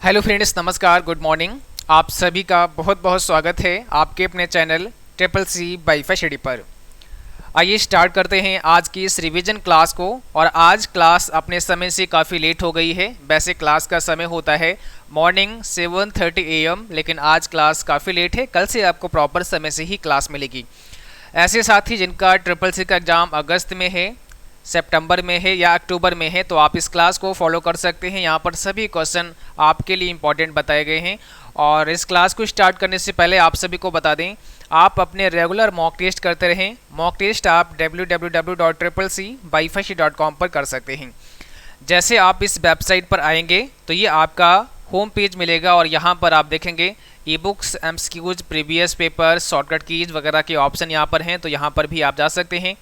Hello friends, नमस्कार, good morning. आप सभी का बहुत बहुत स्वागत है आपके अपने channel triple C wifi study पर। आइए स्टार्ट करते हैं आज की इस रिवीजन क्लास को। और आज क्लास अपने समय से काफ़ी लेट हो गई है। वैसे क्लास का समय होता है मॉर्निंग 7:30 AM, लेकिन आज क्लास काफ़ी लेट है। कल से आपको प्रॉपर समय से ही क्लास मिलेगी। ऐसे साथी जिनका ट्रिपल सी का एग्ज़ाम अगस्त में है, सितंबर में है या अक्टूबर में है, तो आप इस क्लास को फॉलो कर सकते हैं। यहाँ पर सभी क्वेश्चन आपके लिए इंपॉर्टेंट बताए गए हैं। और इस क्लास को स्टार्ट करने से पहले आप सभी को बता दें, आप अपने रेगुलर मॉक टेस्ट करते रहें। मॉक टेस्ट आप www.triplec.com पर कर सकते हैं। जैसे आप इस वेबसाइट पर आएंगे तो ये आपका होम पेज मिलेगा और यहाँ पर आप देखेंगे e books, MCQs, previous paper, shortcut keys वगैरह के ऑप्शन यहाँ पर हैं, तो यहाँ पर भी आप जा सकते हैं।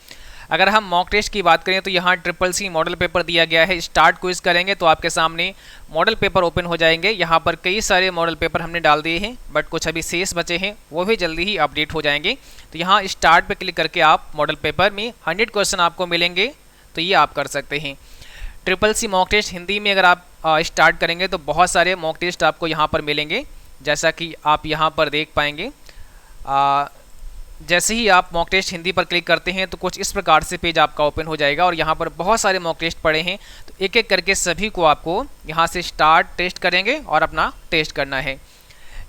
अगर हम मॉक टेस्ट की बात करें तो यहाँ ट्रिपल सी मॉडल पेपर दिया गया है। स्टार्ट क्विज करेंगे तो आपके सामने मॉडल पेपर ओपन हो जाएंगे। यहाँ पर कई सारे मॉडल पेपर हमने डाल दिए हैं, बट कुछ अभी शेष बचे हैं, वो भी जल्दी ही अपडेट हो जाएंगे। तो यहाँ स्टार्ट पे क्लिक करके आप मॉडल पेपर में 100 क्वेश्चन आपको मिलेंगे, तो ये आप कर सकते हैं। Triple C mock test Hindi में अगर आप स्टार्ट करेंगे तो बहुत सारे मॉक टेस्ट आपको यहाँ पर मिलेंगे, जैसा कि आप यहाँ पर देख पाएंगे। जैसे ही आप मॉक टेस्ट हिंदी पर क्लिक करते हैं तो कुछ इस प्रकार से पेज आपका ओपन हो जाएगा और यहाँ पर बहुत सारे मॉक टेस्ट पड़े हैं। तो एक एक करके सभी को आपको यहाँ से स्टार्ट टेस्ट करेंगे और अपना टेस्ट करना है।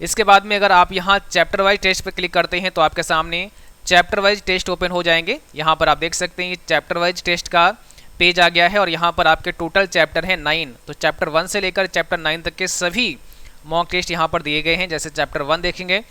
इसके बाद में अगर आप यहाँ चैप्टर वाइज टेस्ट पर क्लिक करते हैं तो आपके सामने चैप्टर वाइज टेस्ट ओपन हो जाएंगे। यहाँ पर आप देख सकते हैं चैप्टर वाइज टेस्ट का पेज आ गया है और यहाँ पर आपके टोटल चैप्टर हैं 9। तो चैप्टर 1 से लेकर चैप्टर 9 तक के सभी मॉक टेस्ट यहाँ पर दिए गए हैं। जैसे चैप्टर 1 देखेंगे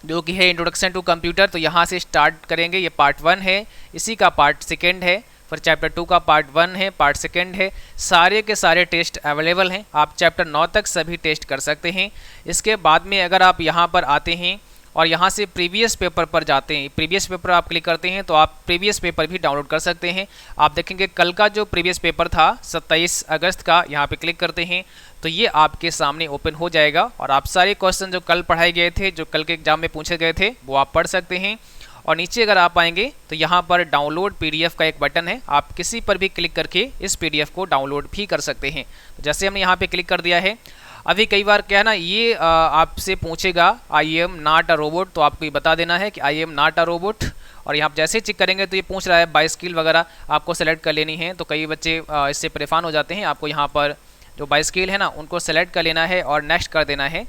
जो कि है इंट्रोडक्शन टू कंप्यूटर, तो यहाँ से स्टार्ट करेंगे। ये पार्ट 1 है, इसी का पार्ट 2 है। फिर चैप्टर 2 का पार्ट 1 है, पार्ट 2 है। सारे के सारे टेस्ट अवेलेबल हैं, आप चैप्टर 9 तक सभी टेस्ट कर सकते हैं। इसके बाद में अगर आप यहाँ पर आते हैं और यहाँ से प्रीवियस पेपर पर जाते हैं, प्रीवियस पेपर आप क्लिक करते हैं तो आप प्रीवियस पेपर भी डाउनलोड कर सकते हैं। आप देखेंगे कल का जो प्रीवियस पेपर था 27 अगस्त का, यहाँ पे क्लिक करते हैं तो ये आपके सामने ओपन हो जाएगा और आप सारे क्वेश्चन जो कल पढ़ाए गए थे, जो कल के एग्जाम में पूछे गए थे, वो आप पढ़ सकते हैं। और नीचे अगर आप आएंगे तो यहाँ पर डाउनलोड पीडीएफ का एक बटन है, आप किसी पर भी क्लिक करके इस पीडीएफ को डाउनलोड भी कर सकते हैं। तो जैसे हमने यहाँ पे क्लिक कर दिया है, अभी कई बार क्या है ना, ये आपसे पूछेगा I am not a robot, तो आपको ये बता देना है कि I am not a robot. और यहाँ जैसे चेक करेंगे तो ये पूछ रहा है बाई स्किल वगैरह आपको सेलेक्ट कर लेनी है। तो कई बच्चे इससे परेशान हो जाते हैं। आपको यहाँ पर जो बाई स्किल है ना, उनको सेलेक्ट कर लेना है और नेक्स्ट कर देना है।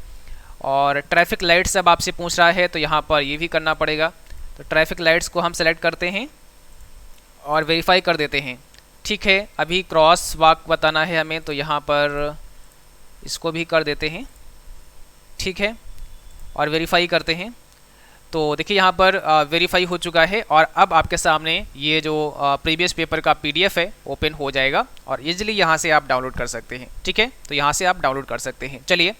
और ट्रैफिक लाइट्स अब आपसे पूछ रहा है तो यहाँ पर ये भी करना पड़ेगा। तो ट्रैफिक लाइट्स को हम सेलेक्ट करते हैं और वेरीफाई कर देते हैं। ठीक है, अभी क्रॉस वॉक बताना है हमें, तो यहाँ पर इसको भी कर देते हैं। ठीक है, और वेरीफाई करते हैं। तो देखिए यहाँ पर वेरीफाई हो चुका है और अब आपके सामने ये जो प्रीवियस पेपर का पीडीएफ है ओपन हो जाएगा और इजीली यहाँ से आप डाउनलोड कर सकते हैं। ठीक है, तो यहाँ से आप डाउनलोड कर सकते हैं। चलिए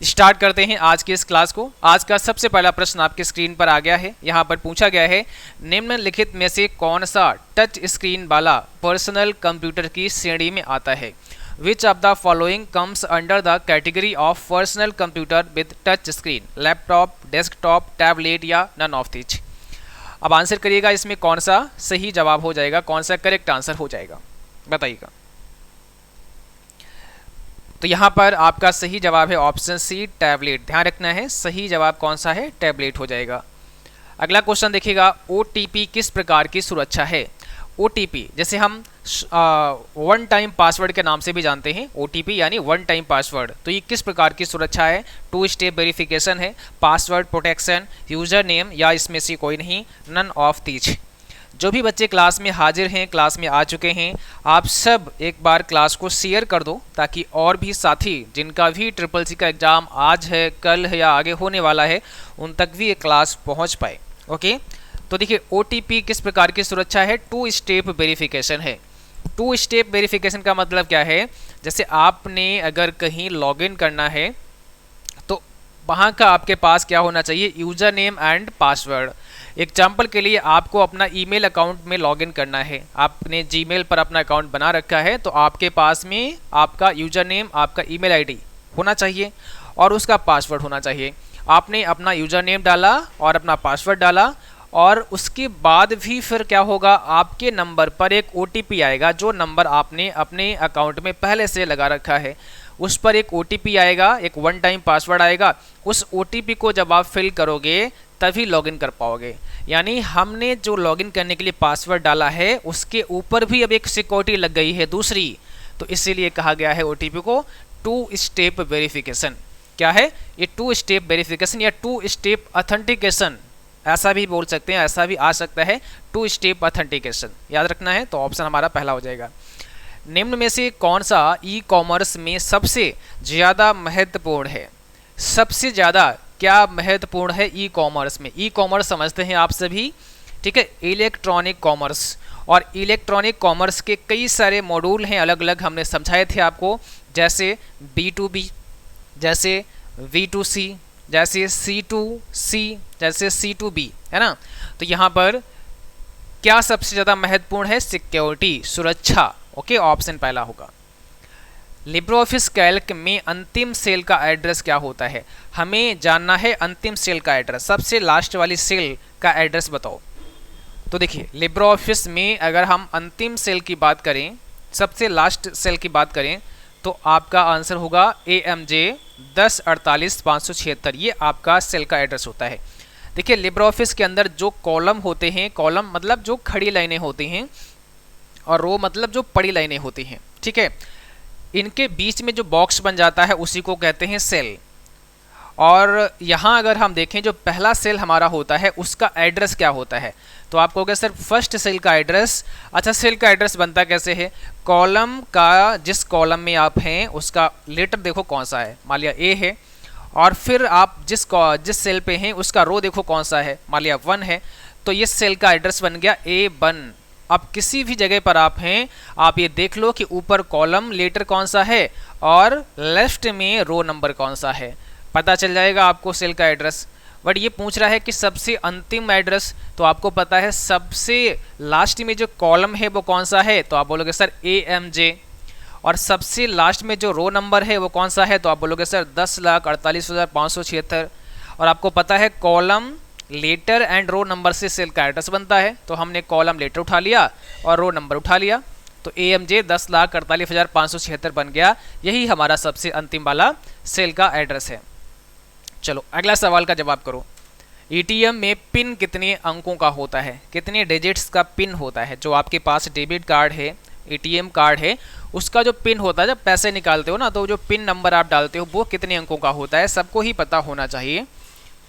स्टार्ट करते हैं आज की इस क्लास को। आज का सबसे पहला प्रश्न आपके स्क्रीन पर आ गया है। यहाँ पर पूछा गया है, निम्नलिखित में से कौन सा टच स्क्रीन वाला पर्सनल कंप्यूटर की श्रेणी में आता है? Which of the following comes under the category of personal computer with touch screen? Laptop, desktop, tablet या नन ऑफ दिस? अब आंसर करिएगा, इसमें कौन सा सही जवाब हो जाएगा, कौन सा करेक्ट आंसर हो जाएगा, बताइएगा। तो यहाँ पर आपका सही जवाब है ऑप्शन सी, टैबलेट। ध्यान रखना है, सही जवाब कौन सा है, टैबलेट हो जाएगा। अगला क्वेश्चन देखिएगा, OTP किस प्रकार की सुरक्षा है? OTP जैसे हम वन टाइम पासवर्ड के नाम से भी जानते हैं, OTP यानी वन टाइम पासवर्ड। तो ये किस प्रकार की सुरक्षा है? 2 स्टेप वेरिफिकेशन है, पासवर्ड प्रोटेक्शन, यूजर नेम या इसमें से कोई नहीं, नन ऑफ दीज। जो भी बच्चे क्लास में हाजिर हैं, क्लास में आ चुके हैं, आप सब एक बार क्लास को शेयर कर दो ताकि और भी साथी जिनका भी ट्रिपल सी का एग्ज़ाम आज है, कल है या आगे होने वाला है, उन तक भी ये क्लास पहुँच पाए। ओके, तो देखिए OTP किस प्रकार की सुरक्षा है? 2 स्टेप वेरिफिकेशन है। 2 स्टेप वेरिफिकेशन का मतलब क्या है? जैसे आपने अगर कहीं लॉगिन करना है तो वहाँ का आपके पास क्या होना चाहिए, user name and password. Example के लिए आपको अपना ईमेल अकाउंट में लॉगिन करना है, आपने जीमेल पर अपना अकाउंट बना रखा है, तो आपके पास में आपका यूजर नेम, आपका ईमेल आईडी होना चाहिए और उसका पासवर्ड होना चाहिए। आपने अपना यूजर नेम डाला और अपना पासवर्ड डाला और उसके बाद भी फिर क्या होगा, आपके नंबर पर एक OTP आएगा, जो नंबर आपने अपने अकाउंट में पहले से लगा रखा है। उस पर एक OTP आएगा, एक वन टाइम पासवर्ड आएगा। उस OTP को जब आप फिल करोगे तभी लॉगिन कर पाओगे। यानी हमने जो लॉगिन करने के लिए पासवर्ड डाला है उसके ऊपर भी अब एक सिक्योरिटी लग गई है दूसरी, तो इसीलिए कहा गया है OTP को 2 स्टेप वेरिफिकेशन। क्या है ये 2 स्टेप वेरिफिकेशन या 2 स्टेप ऑथेंटिकेशन, ऐसा भी बोल सकते हैं, ऐसा भी आ सकता है 2 स्टेप ऑथेंटिकेशन, याद रखना है। तो ऑप्शन हमारा पहला हो जाएगा। निम्न में से कौन सा ई कॉमर्स में सबसे ज़्यादा महत्वपूर्ण है? सबसे ज़्यादा क्या महत्वपूर्ण है ई कॉमर्स में? ई कॉमर्स समझते हैं आप सभी, ठीक है, इलेक्ट्रॉनिक कॉमर्स। और इलेक्ट्रॉनिक कॉमर्स के कई सारे मॉड्यूल हैं, अलग अलग हमने समझाए थे आपको, जैसे B2B, जैसे V2C, जैसे C2C, जैसे C2B, है ना। तो यहाँ पर क्या सबसे ज़्यादा महत्वपूर्ण है? सिक्योरिटी, सुरक्षा। ओके, ऑप्शन पहला होगा। लिब्रे ऑफिस कैल्क में अंतिम सेल का एड्रेस क्या होता है? हमें जानना है अंतिम सेल का एड्रेस, सबसे लास्ट वाली सेल का एड्रेस बताओ। तो देखिए लिब्रे ऑफिस में अगर हम अंतिम सेल की बात करें, सबसे लास्ट सेल की बात करें, तो आपका आंसर होगा AMJ 1048 576, ये आपका सेल का एड्रेस होता है। देखिए लिब्रे ऑफिस के अंदर जो कॉलम होते हैं, कॉलम मतलब जो खड़ी लाइनें होती हैं और रो मतलब जो पड़ी लाइनें होती हैं, ठीक है, इनके बीच में जो बॉक्स बन जाता है उसी को कहते हैं सेल। और यहाँ अगर हम देखें जो पहला सेल हमारा होता है उसका एड्रेस क्या होता है, तो आप कहोगे सर फर्स्ट सेल का एड्रेस। अच्छा, सेल का एड्रेस बनता कैसे है? कॉलम का, जिस कॉलम में आप हैं उसका लेटर देखो कौन सा है, मान लिया A है, और फिर आप जिस सेल पे हैं उसका रो देखो कौन सा है, मान लिया 1 है, तो ये सेल का एड्रेस बन गया A1। अब किसी भी जगह पर आप हैं, आप ये देख लो कि ऊपर कॉलम लेटर कौन सा है और लेफ्ट में रो नंबर कौन सा है, पता चल जाएगा आपको सेल का एड्रेस। बट ये पूछ रहा है कि सबसे अंतिम एड्रेस, तो आपको पता है सबसे लास्ट में जो कॉलम है वो कौन सा है, तो आप बोलोगे सर AMJ। और सबसे लास्ट में जो रो नंबर है वो कौन सा है, तो आप बोलोगे सर 10,48,576। और आपको पता है column letter and row number से सेल का एड्रेस बनता है, तो हमने कॉलम लेटर उठा लिया और रो नंबर उठा लिया, तो AMJ 10,48,576 बन गया। यही हमारा सबसे अंतिम वाला सेल का एड्रेस है। चलो अगला सवाल का जवाब करो। ATM में पिन कितने अंकों का होता है? कितने डिजिट्स का पिन होता है? जो आपके पास डेबिट कार्ड है, ATM कार्ड है, उसका जो पिन होता है, जब पैसे निकालते हो ना, तो जो पिन नंबर आप डालते हो वो कितने अंकों का होता है? सबको ही पता होना चाहिए,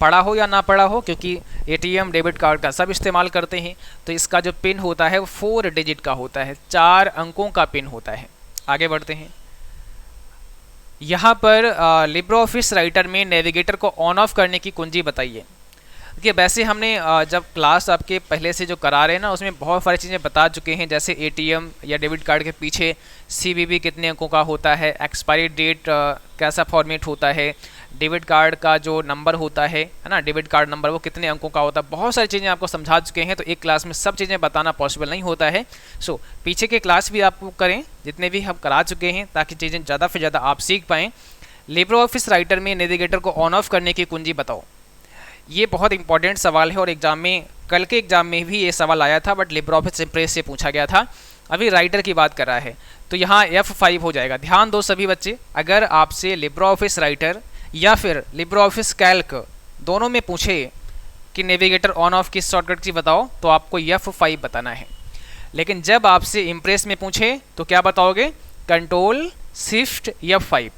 पढ़ा हो या ना पढ़ा हो, क्योंकि ATM डेबिट कार्ड का सब इस्तेमाल करते हैं। तो इसका जो पिन होता है वो 4 डिजिट का होता है, 4 अंकों का पिन होता है। आगे बढ़ते हैं। यहाँ पर लिब्रे ऑफिस राइटर में नेविगेटर को ऑन ऑफ करने की कुंजी बताइए। देखिए वैसे हमने जब क्लास आपके पहले से जो करा रहे हैं ना, उसमें बहुत सारी चीज़ें बता चुके हैं, जैसे ATM या डेबिट कार्ड के पीछे CVV कितने अंकों का होता है, एक्सपायरी डेट कैसा फॉर्मेट होता है, डेबिट कार्ड का जो नंबर होता है ना, डेबिट कार्ड नंबर वो कितने अंकों का होता है, बहुत सारी चीज़ें आपको समझा चुके हैं। तो एक क्लास में सब चीज़ें बताना पॉसिबल नहीं होता है। सो पीछे के क्लास भी आपको करें जितने भी हम करा चुके हैं, ताकि चीज़ें ज़्यादा से ज़्यादा आप सीख पाएँ। लिब्रे ऑफिस राइटर में नेविगेटर को ऑन ऑफ करने की कुंजी बताओ। ये बहुत इंपॉर्टेंट सवाल है और एग्जाम में, कल के एग्जाम में भी ये सवाल आया था, बट लिब्रे ऑफिस इम्प्रेस से पूछा गया था। अभी राइटर की बात कर रहा है, तो यहाँ F5 हो जाएगा। ध्यान दो सभी बच्चे, अगर आपसे लिब्रे ऑफिस राइटर या फिर लिब्रे ऑफिस कैल्क दोनों में पूछे कि नेविगेटर ऑन ऑफ की शॉर्टकट की बताओ, तो आपको F5 बताना है। लेकिन जब आपसे इम्प्रेस में पूछे तो क्या बताओगे? कंट्रोल शिफ्ट F5,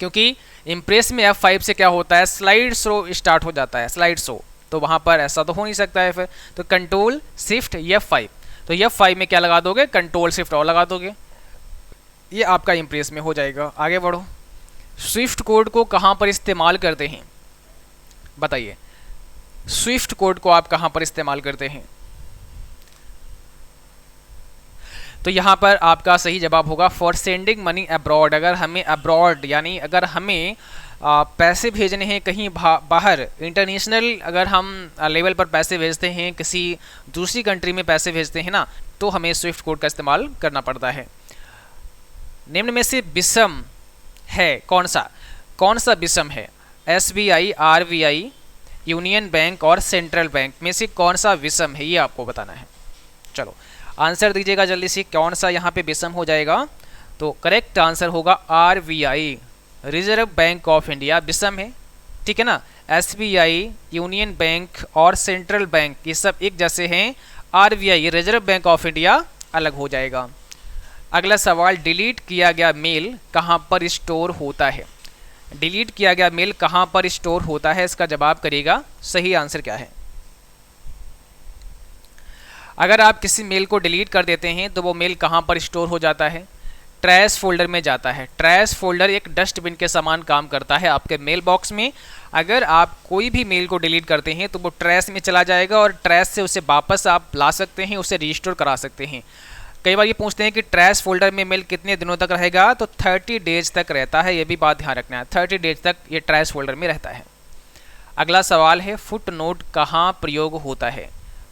क्योंकि इम्प्रेस में F5 से क्या होता है, स्लाइड शो स्टार्ट हो जाता है, स्लाइड शो, तो वहाँ पर ऐसा तो हो नहीं सकता है फिर, तो कंट्रोल शिफ्ट F5, तो F5 में क्या लगा दोगे? कंट्रोल शिफ्ट और लगा दोगे, ये आपका इम्प्रेस में हो जाएगा। आगे बढ़ो। स्विफ्ट कोड को कहाँ पर इस्तेमाल करते हैं? बताइए, स्विफ्ट कोड को आप कहाँ पर इस्तेमाल करते हैं? तो यहाँ पर आपका सही जवाब होगा फॉर सेंडिंग मनी अब्रॉड। अगर हमें अब्रॉड यानी अगर हमें पैसे भेजने हैं कहीं बाहर, इंटरनेशनल अगर हम लेवल पर पैसे भेजते हैं, किसी दूसरी कंट्री में पैसे भेजते हैं ना, तो हमें स्विफ्ट कोड का इस्तेमाल करना पड़ता है। निम्न में से विषम है कौन सा? कौन सा विषम है? SBI, RBI, यूनियन बैंक और सेंट्रल बैंक में से कौन सा विषम है, ये आपको बताना है। चलो आंसर दीजिएगा जल्दी से, कौन सा यहाँ पे विषम हो जाएगा? तो करेक्ट आंसर होगा RBI, reserve bank of India, विषम है, ठीक है ना। SBI, यूनियन बैंक और सेंट्रल बैंक ये सब एक जैसे हैं, RBI reserve bank of India अलग हो जाएगा। अगला सवाल, डिलीट किया गया मेल कहाँ पर स्टोर होता है? डिलीट किया गया मेल कहाँ पर स्टोर होता है, इसका जवाब करिएगा। सही आंसर क्या है? अगर आप किसी मेल को डिलीट कर देते हैं तो वो मेल कहाँ पर स्टोर हो जाता है? ट्रैश फोल्डर में जाता है। ट्रैश फोल्डर एक डस्टबिन के समान काम करता है आपके मेल बॉक्स में। अगर आप कोई भी मेल को डिलीट करते हैं तो वो ट्रैश में चला जाएगा और ट्रैश से उसे वापस आप ला सकते हैं, उसे रिस्टोर करा सकते हैं। कई बार ये पूछते हैं कि ट्रैश फोल्डर में मेल कितने दिनों तक रहेगा, तो 30 डेज तक रहता है, ये भी बात ध्यान रखना है, 30 डेज तक ये ट्रैश फोल्डर में रहता है। अगला सवाल है, फुट नोट कहाँ प्रयोग होता है?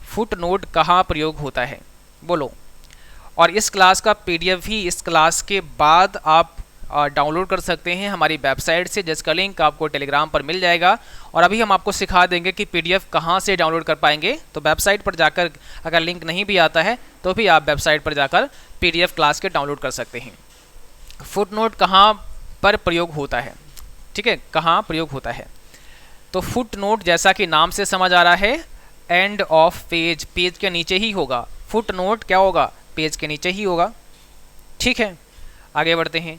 फुट नोट कहाँ प्रयोग होता है, बोलो। और इस क्लास का PDF भी इस क्लास के बाद आप डाउनलोड कर सकते हैं हमारी वेबसाइट से, जिसका लिंक आपको टेलीग्राम पर मिल जाएगा। और अभी हम आपको सिखा देंगे कि PDF कहाँ से डाउनलोड कर पाएंगे। तो वेबसाइट पर जाकर, अगर लिंक नहीं भी आता है तो भी आप वेबसाइट पर जाकर PDF क्लास के डाउनलोड कर सकते हैं। फुट नोट कहाँ पर प्रयोग होता है, ठीक है, कहाँ प्रयोग होता है? तो फुट नोट जैसा कि नाम से समझ आ रहा है, एंड ऑफ पेज, पेज के नीचे ही होगा। फुट नोट क्या होगा? पेज के नीचे ही होगा, ठीक है। आगे बढ़ते हैं।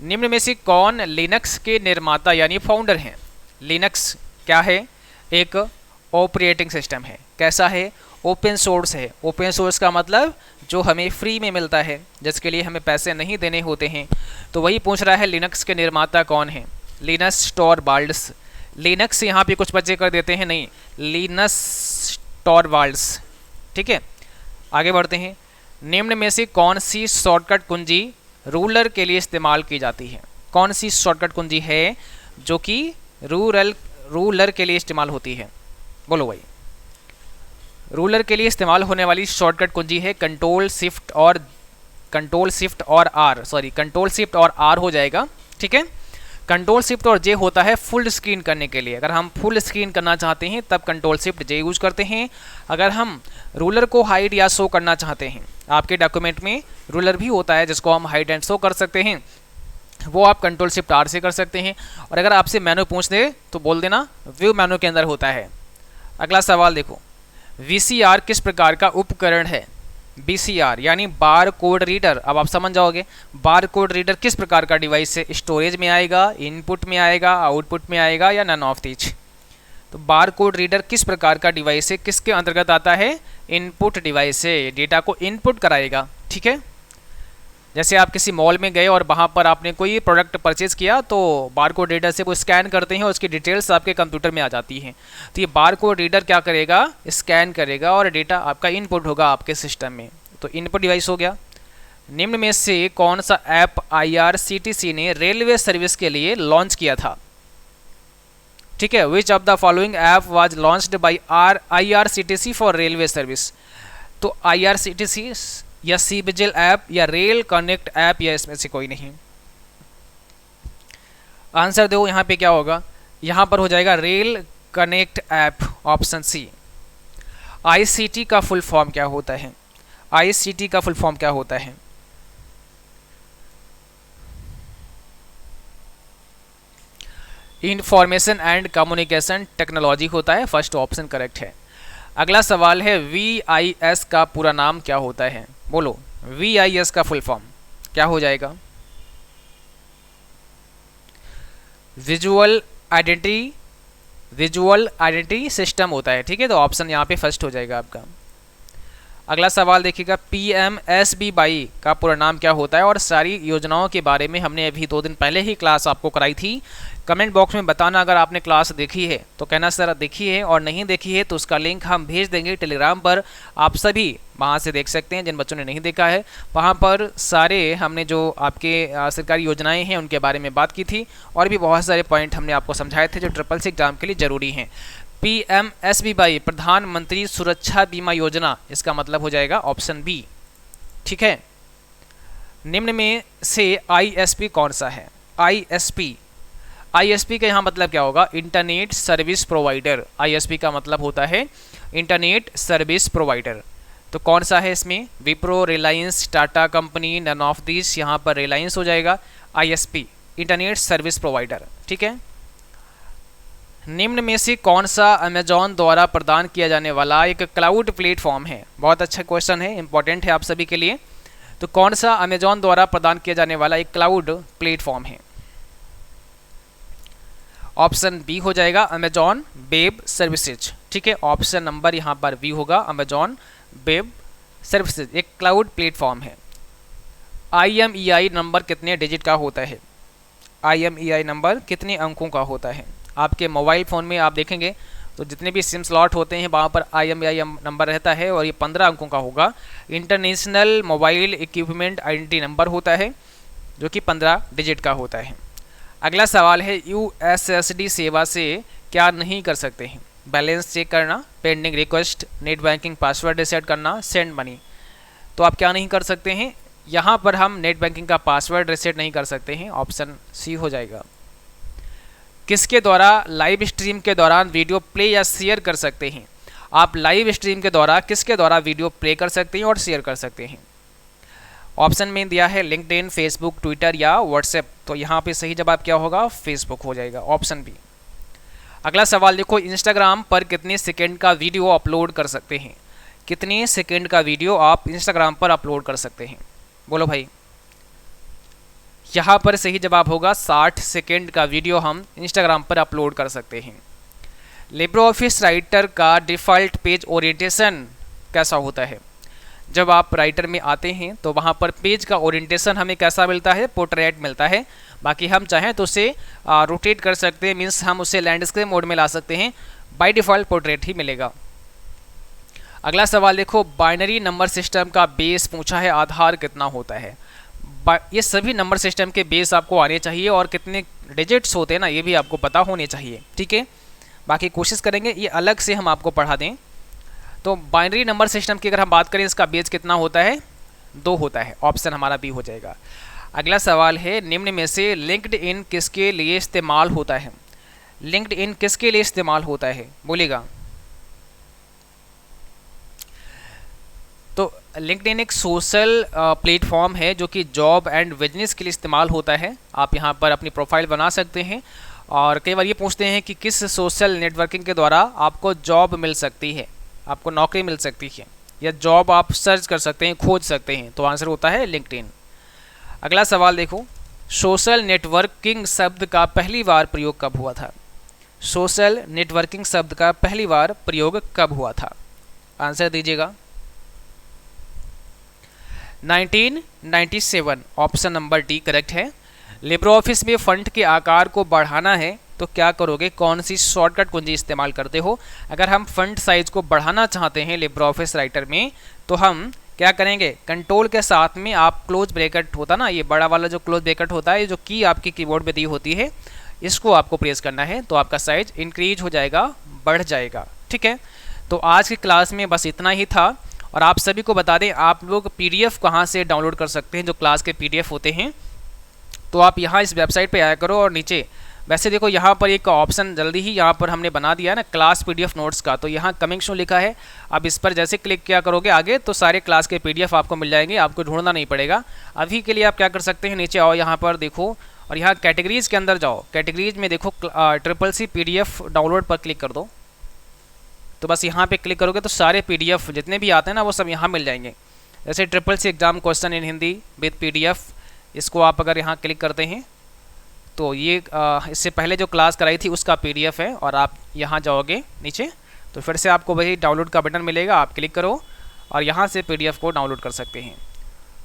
निम्न में से कौन लिनक्स के निर्माता यानी फाउंडर हैं? लिनक्स क्या है? एक ऑपरेटिंग सिस्टम है। कैसा है? ओपन सोर्स है। ओपन सोर्स का मतलब जो हमें फ्री में मिलता है, जिसके लिए हमें पैसे नहीं देने होते हैं। तो वही पूछ रहा है लिनक्स के निर्माता कौन है? लिनस टॉरवाल्ड्स। लिनक्स यहाँ पे कुछ बच्चे कर देते हैं, नहीं, लिनस टॉरवाल्ड्स, ठीक है। आगे बढ़ते हैं। निम्न में से कौन सी शॉर्टकट कुंजी रूलर के लिए इस्तेमाल की जाती है? कौन सी शॉर्टकट कुंजी है जो कि रूलर के लिए इस्तेमाल होती है? बोलो भाई। रूलर के लिए इस्तेमाल होने वाली शॉर्टकट कुंजी है कंट्रोल शिफ्ट और आर हो जाएगा, ठीक है। कंट्रोल शिफ्ट और जे होता है फुल स्क्रीन करने के लिए। अगर हम फुल स्क्रीन करना चाहते हैं तब कंट्रोल शिफ्ट जे यूज करते हैं। अगर हम रूलर को हाइड या शो करना चाहते हैं, आपके डॉक्यूमेंट में रूलर भी होता है जिसको हम हाइड एंड शो कर सकते हैं, वो आप कंट्रोल शिफ्ट आर से कर सकते हैं। और अगर आपसे मेनू पूछ दे तो बोल देना व्यू मेनू के अंदर होता है। अगला सवाल देखो, VCR किस प्रकार का उपकरण है? BCR यानी बार कोड रीडर। अब आप समझ जाओगे बार कोड रीडर किस प्रकार का डिवाइस है? स्टोरेज में आएगा, इनपुट में आएगा, आउटपुट में आएगा या नन ऑफ दीज? तो बार कोड रीडर किस प्रकार का डिवाइस है, किसके अंतर्गत आता है? इनपुट डिवाइस है, डेटा को इनपुट कराएगा, ठीक है। जैसे आप किसी मॉल में गए और वहाँ पर आपने कोई प्रोडक्ट परचेज किया तो बार कोड रीडर से वो स्कैन करते हैं और उसकी डिटेल्स आपके कंप्यूटर में आ जाती हैं। तो ये बार कोड रीडर क्या करेगा? स्कैन करेगा और डेटा आपका इनपुट होगा आपके सिस्टम में। तो इनपुट डिवाइस हो गया। निम्न में से कौन सा ऐप IRCTC ने रेलवे सर्विस के लिए लॉन्च किया था? ठीक है, which of the following app was launched by IRCTC for railway service? तो IRCTC या सी विजिल ऐप या रेल कनेक्ट ऐप या इसमें से कोई नहीं। आंसर दो, यहाँ पे क्या होगा? यहाँ पर हो जाएगा rail connect app, option C. ICT का फुल फॉर्म क्या होता है? ICT का फुल फॉर्म क्या होता है? इंफॉर्मेशन एंड कम्युनिकेशन टेक्नोलॉजी होता है, फर्स्ट ऑप्शन करेक्ट है। अगला सवाल है, VIS का पूरा नाम क्या होता है? बोलो, VIS का फुल फॉर्म क्या हो जाएगा? विजुअल आइडेंटिटी सिस्टम होता है, ठीक है। तो ऑप्शन यहाँ पे फर्स्ट हो जाएगा आपका। अगला सवाल देखिएगा, PMSBY का पूरा नाम क्या होता है? और सारी योजनाओं के बारे में हमने अभी 2 दिन पहले ही क्लास आपको कराई थी। कमेंट बॉक्स में बताना अगर आपने क्लास देखी है तो कहना सर देखी है, और नहीं देखी है तो उसका लिंक हम भेज देंगे टेलीग्राम पर, आप सभी वहाँ से देख सकते हैं। जिन बच्चों ने नहीं देखा है वहाँ पर सारे हमने जो आपके सरकारी योजनाएं हैं उनके बारे में बात की थी, और भी बहुत सारे पॉइंट हमने आपको समझाए थे जो SSC एग्जाम के लिए ज़रूरी हैं। PMSBY प्रधानमंत्री सुरक्षा बीमा योजना, इसका मतलब हो जाएगा ऑप्शन बी, ठीक है। निम्न में से ISP कौन सा है? ISP का यहाँ मतलब क्या होगा? Internet service provider. ISP का मतलब होता है इंटरनेट सर्विस प्रोवाइडर। तो कौन सा है इसमें? Wipro, Reliance, Tata company, none of this. यहाँ पर रिलायंस हो जाएगा। ISP, internet service provider. ठीक है। निम्न में से कौन सा अमेजॉन द्वारा प्रदान किया जाने वाला एक क्लाउड प्लेटफॉर्म है? बहुत अच्छा क्वेश्चन है, इंपॉर्टेंट है आप सभी के लिए। तो कौन सा अमेजॉन द्वारा प्रदान किया जाने वाला एक क्लाउड प्लेटफॉर्म है? ऑप्शन बी हो जाएगा अमेजॉन वेब सर्विसेज। ठीक है, ऑप्शन नंबर यहाँ पर बी होगा, अमेजॉन वेब सर्विसेज एक क्लाउड प्लेटफॉर्म है। IMEI नंबर कितने डिजिट का होता है? IMEI नंबर कितने अंकों का होता है? आपके मोबाइल फ़ोन में आप देखेंगे तो जितने भी सिम स्लॉट होते हैं वहाँ पर IMEI नंबर रहता है और ये 15 अंकों का होगा। International mobile equipment identity number होता है जो कि 15 डिजिट का होता है। अगला सवाल है USSD सेवा से क्या नहीं कर सकते हैं? बैलेंस चेक करना, pending request, net banking password reset करना, सेंड मनी। तो आप क्या नहीं कर सकते हैं? यहाँ पर हम नेट बैंकिंग का पासवर्ड रीसेट नहीं कर सकते हैं, ऑप्शन सी हो जाएगा। किसके द्वारा लाइव स्ट्रीम के दौरान वीडियो प्ले या शेयर कर सकते हैं? आप लाइव स्ट्रीम के द्वारा किसके द्वारा वीडियो प्ले कर सकते हैं और शेयर कर सकते हैं? ऑप्शन में दिया है लिंक्डइन, फेसबुक, ट्विटर या व्हाट्सएप। तो यहाँ पे सही जवाब क्या होगा? फेसबुक हो जाएगा, ऑप्शन बी। अगला सवाल देखो, इंस्टाग्राम पर कितने सेकेंड का वीडियो अपलोड कर सकते हैं? कितने सेकेंड का वीडियो आप इंस्टाग्राम पर अपलोड कर सकते हैं? बोलो भाई। यहाँ पर सही जवाब होगा 60 सेकेंड का वीडियो हम इंस्टाग्राम पर अपलोड कर सकते हैं। लिब्रे ऑफिस राइटर का डिफ़ॉल्ट पेज ओरिएंटेशन कैसा होता है? जब आप राइटर में आते हैं तो वहाँ पर पेज का ओरिएंटेशन हमें कैसा मिलता है? पोर्ट्रेट मिलता है। बाकी हम चाहें तो उसे रोटेट कर सकते हैं, मीन्स हम उसे लैंडस्केप मोड में ला सकते हैं। बाय डिफ़ॉल्ट पोर्ट्रेट ही मिलेगा। अगला सवाल देखो, बाइनरी नंबर सिस्टम का बेस पूछा है, आधार कितना होता है? ये सभी नंबर सिस्टम के बेस आपको आने चाहिए और कितने डिजिट्स होते हैं ना ये भी आपको पता होने चाहिए। ठीक है, बाकी कोशिश करेंगे ये अलग से हम आपको पढ़ा दें। तो बाइनरी नंबर सिस्टम की अगर हम बात करें, इसका बेस कितना होता है? 2 होता है, ऑप्शन हमारा बी हो जाएगा। अगला सवाल है, निम्न में से लिंक्डइन किसके लिए इस्तेमाल होता है? लिंक्डइन किसके लिए इस्तेमाल होता है बोलेगा? तो लिंक्डइन एक सोशल प्लेटफॉर्म है जो कि जॉब एंड बिजनेस के लिए इस्तेमाल होता है। आप यहाँ पर अपनी प्रोफाइल बना सकते हैं और कई बार ये पूछते हैं कि किस सोशल नेटवर्किंग के द्वारा आपको जॉब मिल सकती है, आपको नौकरी मिल सकती है या जॉब आप सर्च कर सकते हैं, खोज सकते हैं। तो आंसर होता है लिंक्डइन। अगला सवाल देखो, सोशल नेटवर्किंग शब्द का पहली बार प्रयोग कब हुआ था? सोशल नेटवर्किंग शब्द का पहली बार प्रयोग कब हुआ था? आंसर दीजिएगा। 1997, ऑप्शन नंबर डी करेक्ट है। लिब्रे ऑफिस में फंट के आकार को बढ़ाना है तो क्या करोगे? कौन सी शॉर्टकट कुंजी इस्तेमाल करते हो? अगर हम फंट साइज को बढ़ाना चाहते हैं लिब्रे ऑफिस राइटर में तो हम क्या करेंगे? कंट्रोल के साथ में आप क्लोज ब्रैकेट होता ना, ये बड़ा वाला जो क्लोज ब्रैकेट होता है, जो की आपकी कीबोर्ड पे दी होती है, इसको आपको प्रेस करना है तो आपका साइज इंक्रीज हो जाएगा, बढ़ जाएगा। ठीक है, तो आज की क्लास में बस इतना ही था। और आप सभी को बता दें, आप लोग PDF कहाँ से डाउनलोड कर सकते हैं, जो क्लास के PDF होते हैं। तो आप यहाँ इस वेबसाइट पे आया करो और नीचे वैसे देखो यहाँ पर एक ऑप्शन जल्दी ही यहाँ पर हमने बना दिया है ना, क्लास PDF नोट्स का। तो यहाँ कमिंग सून लिखा है, अब इस पर जैसे क्लिक किया करोगे आगे तो सारे क्लास के PDF आपको मिल जाएंगे, आपको ढूंढना नहीं पड़ेगा। अभी के लिए आप क्या कर सकते हैं, नीचे आओ, यहाँ पर देखो और यहाँ कैटेगरीज के अंदर जाओ। कैटेगरीज में देखो CCC PDF डाउनलोड पर क्लिक कर दो। तो बस यहाँ पे क्लिक करोगे तो सारे PDF जितने भी आते हैं ना वो सब यहाँ मिल जाएंगे। जैसे CCC exam question in Hindi with PDF, इसको आप अगर यहाँ क्लिक करते हैं तो ये इससे पहले जो क्लास कराई थी उसका PDF है। और आप यहाँ जाओगे नीचे तो फिर से आपको वही डाउनलोड का बटन मिलेगा, आप क्लिक करो और यहाँ से PDF को डाउनलोड कर सकते हैं।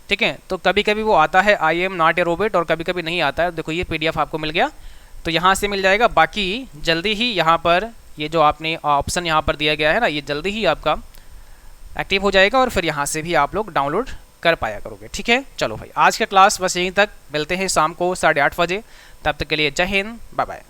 ठीक है, तो कभी कभी वो आता है I am not a robot और कभी कभी नहीं आता है। देखो ये PDF आपको मिल गया तो यहाँ से मिल जाएगा। बाकी जल्दी ही यहाँ पर ये जो आपने ऑप्शन यहाँ पर दिया गया है ना, ये जल्दी ही आपका एक्टिव हो जाएगा और फिर यहाँ से भी आप लोग डाउनलोड कर पाया करोगे। ठीक है, चलो भाई आज का क्लास बस यहीं तक, मिलते हैं शाम को 8:30 बजे। तब तक के लिए जय हिंद, बाय बाय।